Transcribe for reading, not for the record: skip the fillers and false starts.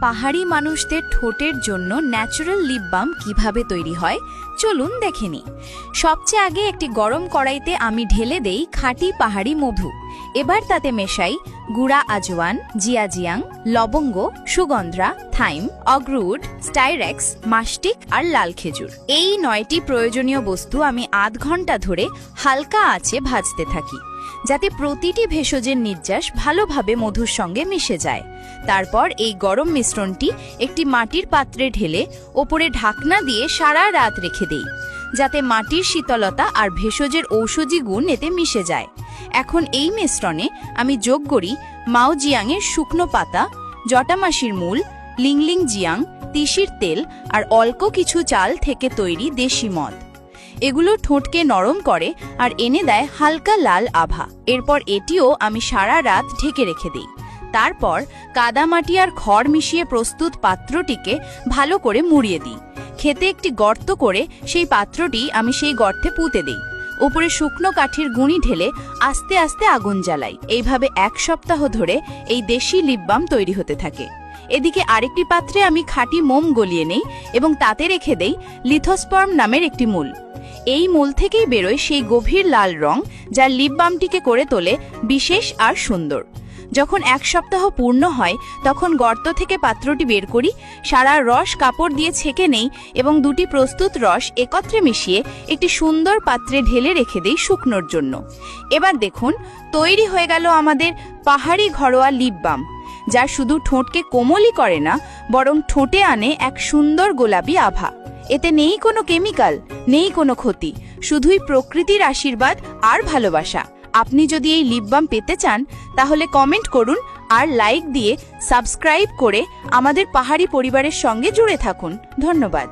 পাহাড়ি মানুষদের ঠোঁটের জন্য ন্যাচারাল লিপ বাম কিভাবে তৈরি হয় চলুন দেখে নিই। সবচেয়ে আগে একটি গরম কড়াইতে আমি ঢেলে দেই খাঁটি পাহাড়ি মধু। এবার তাতে মেশাই গুঁড়া আজওয়ান, জিয়াজিয়াং, লবঙ্গ, সুগন্ধরা, থাইম, অগ্রউড, স্টাইরেক্স, মাস্টিক আর লাল খেজুর। এই 9টি প্রয়োজনীয় বস্তু আমি আধ ঘন্টা ধরে হালকা আঁচে ভাজতে থাকি, যাতে প্রতিটি ভেষজের নির্যাস ভালোভাবে মধুর সঙ্গে মিশে যায়। তারপর এই গরম মিশ্রণটি একটি মাটির পাত্রে ঢেলে ওপরে ঢাকনা দিয়ে সারা রাত রেখে দেই, যাতে মাটির শীতলতা আর ভেষজের ঔষধি গুণ এতে মিশে যায়। এখন এই মিশ্রণে আমি যোগ করি মাওজিয়াংয়ের শুকনো পাতা, জটামাসির মূল, লিংলিং জিয়াং, তিসির তেল আর অল্প কিছু চাল থেকে তৈরি দেশি মদ। এগুলো ঠোঁটকে নরম করে আর এনে দেয় হালকা লাল আভা। এরপর এটিও আমি সারা রাত ঢেকে রেখে দিই। তারপর কাদামাটি আর খড় মিশিয়ে প্রস্তুত পাত্রটিকে ভালো করে মুড়িয়ে দিই। খেতে একটি গর্ত করে সেই পাত্রটি আমি সেই গর্তে পুঁতে দিই। উপরে শুকনো কাঠির গুঁড়ি ঢেলে আস্তে আস্তে আগুন জ্বালাই। এইভাবে 1 সপ্তাহ ধরে এই দেশি লিপ বাম তৈরি হতে থাকে। এদিকে আরেকটি পাত্রে আমি খাঁটি মোম গলিয়ে নেই এবং তাতে রেখে দেই লিথোস্পার্ম নামের একটি মূল। এই মূল থেকেই বেরোয় সেই গভীর লাল রং, যা লিপ বামটিকে করে তোলে বিশেষ আর সুন্দর। যখন 1 সপ্তাহ পূর্ণ হয় তখন গর্ত থেকে পাত্রটি বের করি, সারা রস কাপড় দিয়ে ছেঁকে নেই এবং দুটি প্রস্তুত রস একত্রে মিশিয়ে একটি সুন্দর পাত্রে ঢেলে রেখে দেই শুকনোর জন্য। এবার দেখুন, তৈরি হয়ে গেল আমাদের পাহাড়ি ঘরোয়া লিপ বাম, যা শুধু ঠোঁটকে কোমলই করে না, বরং ঠোঁটে আনে এক সুন্দর গোলাপি আভা। এতে নেই কোনো কেমিক্যাল, নেই কোনো ক্ষতি, শুধুই প্রকৃতির আশীর্বাদ আর ভালোবাসা। আপনি যদি এই লিপ বাম পেতে চান তাহলে কমেন্ট করুন আর লাইক দিয়ে সাবস্ক্রাইব করে আমাদের পাহাড়ি পরিবারের সঙ্গে জুড়ে থাকুন। ধন্যবাদ।